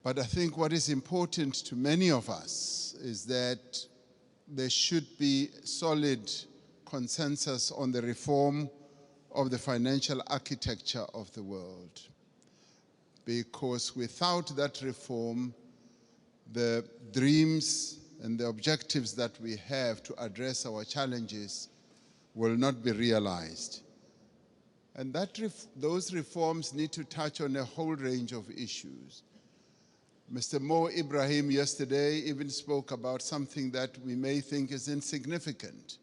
But I think what is important to many of us is that there should be solid consensus on the reform of the financial architecture of the world. Because without that reform, the dreams and the objectives that we have to address our challenges will not be realized. And those reforms need to touch on a whole range of issues. Mr. Mo Ibrahim yesterday even spoke about something that we may think is insignificant,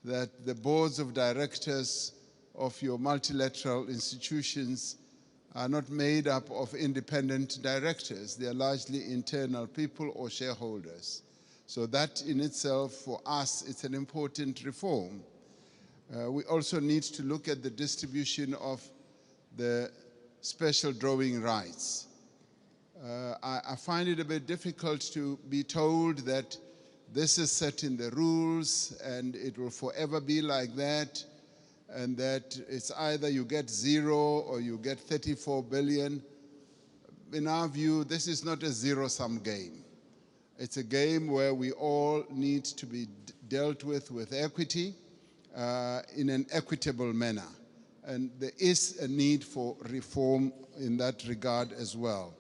that the boards of directors of your multilateral institutions are not made up of independent directors. They are largely internal people or shareholders. So that in itself, for us, it's an important reform. We also need to look at the distribution of the special drawing rights. I find it a bit difficult to be told that this is set in the rules and it will forever be like that, and that it's either you get 0 or you get 34 billion. In our view, this is not a zero-sum game. It's a game where we all need to be dealt with equity in an equitable manner. And there is a need for reform in that regard as well.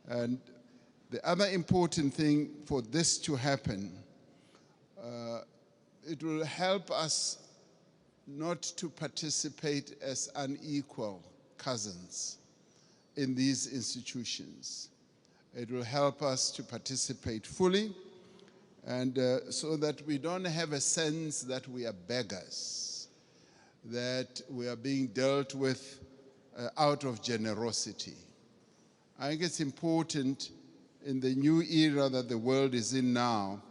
And the other important thing for this to happen, it will help us not to participate as unequal cousins in these institutions. It will help us to participate fully, and so that we don't have a sense that we are beggars, that we are being dealt with out of generosity. I think it's important in the new era that the world is in now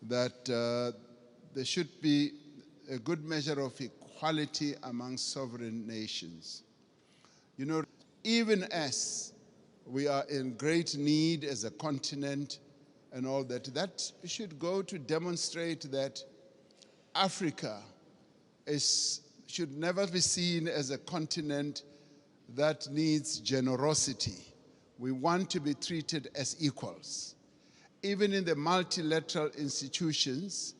that there should be a good measure of equality among sovereign nations. You know, even as we are in great need as a continent and all that, that should go to demonstrate that Africa should never be seen as a continent that needs generosity. We want to be treated as equals. Even in the multilateral institutions,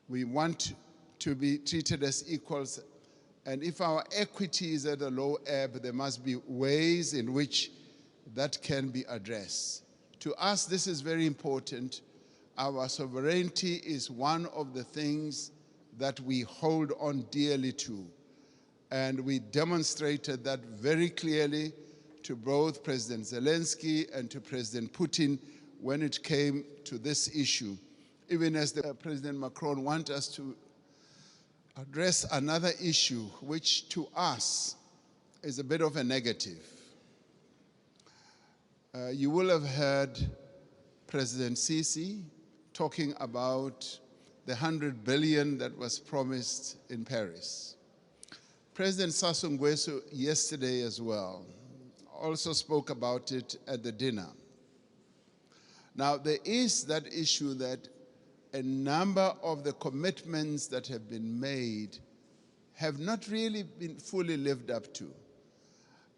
we want to be treated as equals. And if our equity is at a low ebb, there must be ways in which that can be addressed. To us, this is very important. Our sovereignty is one of the things that we hold on dearly to. And we demonstrated that very clearly to both President Zelensky and to President Putin when it came to this issue. Even as President Macron wants us to address another issue, which to us is a bit of a negative. You will have heard President Sisi talking about the 100 billion that was promised in Paris. President Sassou Nguesso yesterday as well also spoke about it at the dinner. Now, there is that issue that a number of the commitments that have been made have not really been fully lived up to.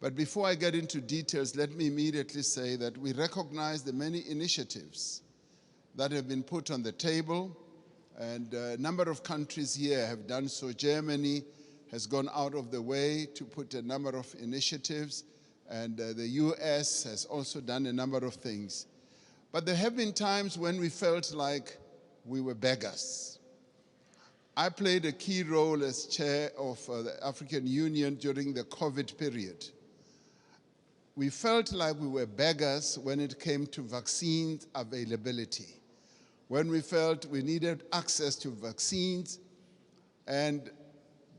But before I get into details, let me immediately say that we recognize the many initiatives that have been put on the table, and a number of countries here have done so. Germany has gone out of the way to put a number of initiatives, and the US has also done a number of things. But there have been times when we felt like we were beggars. I played a key role as chair of the African Union during the COVID period. We felt like we were beggars when it came to vaccine availability, when we felt we needed access to vaccines, and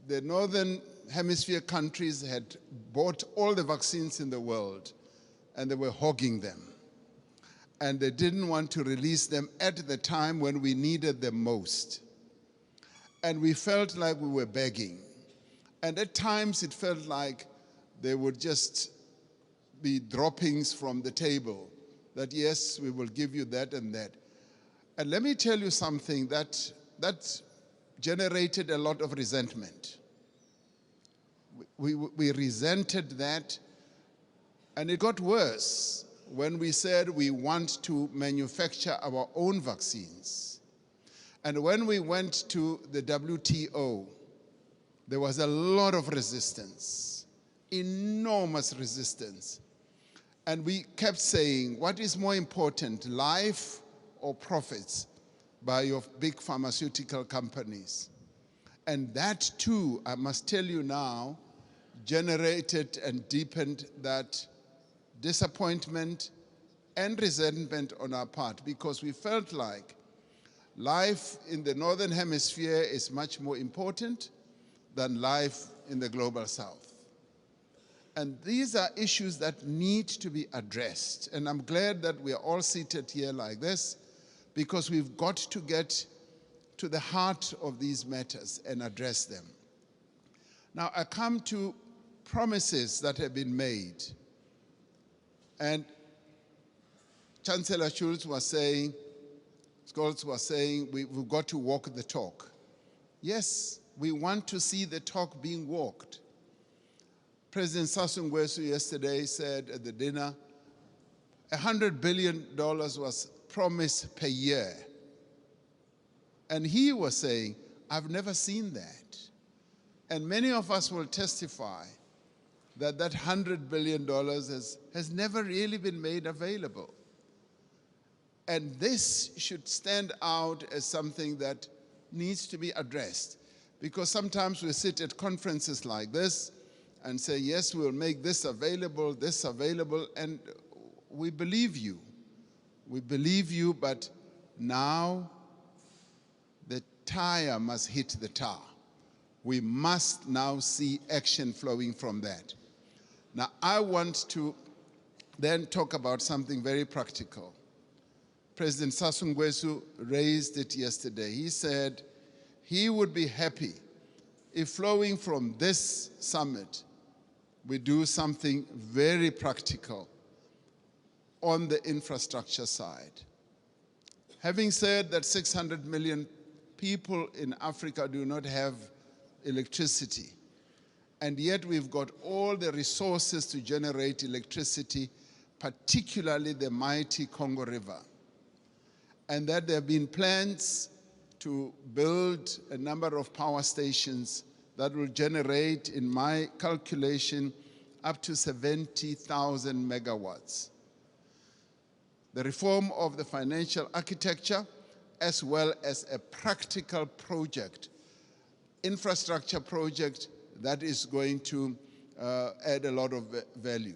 the Northern Hemisphere countries had bought all the vaccines in the world, and they were hogging them. And they didn't want to release them at the time when we needed them most. And we felt like we were begging. And at times it felt like they would just be droppings from the table, that yes, we will give you that and that. And let me tell you something that generated a lot of resentment. We resented that, and it got worse when we said we want to manufacture our own vaccines. And when we went to the WTO, there was a lot of resistance, enormous resistance. And we kept saying, what is more important, life or profits by your big pharmaceutical companies? And that too, I must tell you now, generated and deepened that disappointment and resentment on our part, because we felt like life in the Northern Hemisphere is much more important than life in the global South. And these are issues that need to be addressed. And I'm glad that we are all seated here like this, because we've got to get to the heart of these matters and address them. Now, I come to promises that have been made. And Chancellor Scholz was saying, we've got to walk the talk. Yes, we want to see the talk being walked. President Sassou Nguesso yesterday said at the dinner, $100 billion was promised per year. And he was saying, I've never seen that. And many of us will testify that that $100 billion has never really been made available. And this should stand out as something that needs to be addressed. Because sometimes we sit at conferences like this and say, yes, we'll make this available, and we believe you. We believe you, but now the tire must hit the tar. We must now see action flowing from that. Now, I want to then talk about something very practical. President Sassou Nguesso raised it yesterday. He said he would be happy if flowing from this summit, we do something very practical on the infrastructure side. Having said that 600 million people in Africa do not have electricity, and yet we've got all the resources to generate electricity, particularly the mighty Congo River, and that there have been plans to build a number of power stations that will generate, in my calculation, up to 70,000 megawatts. The reform of the financial architecture, as well as a practical project, infrastructure project that is going to add a lot of value.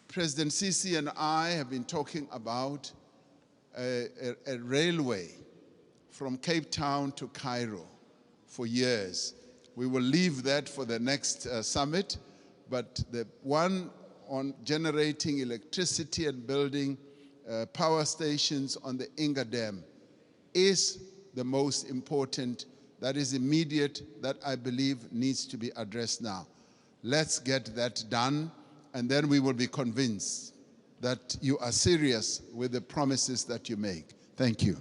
President Sisi and I have been talking about a railway from Cape Town to Cairo for years. We will leave that for the next summit, but the one on generating electricity and building power stations on the Inga Dam is the most important, that is immediate, that I believe needs to be addressed now. Let's get that done, and then we will be convinced that you are serious with the promises that you make. Thank you.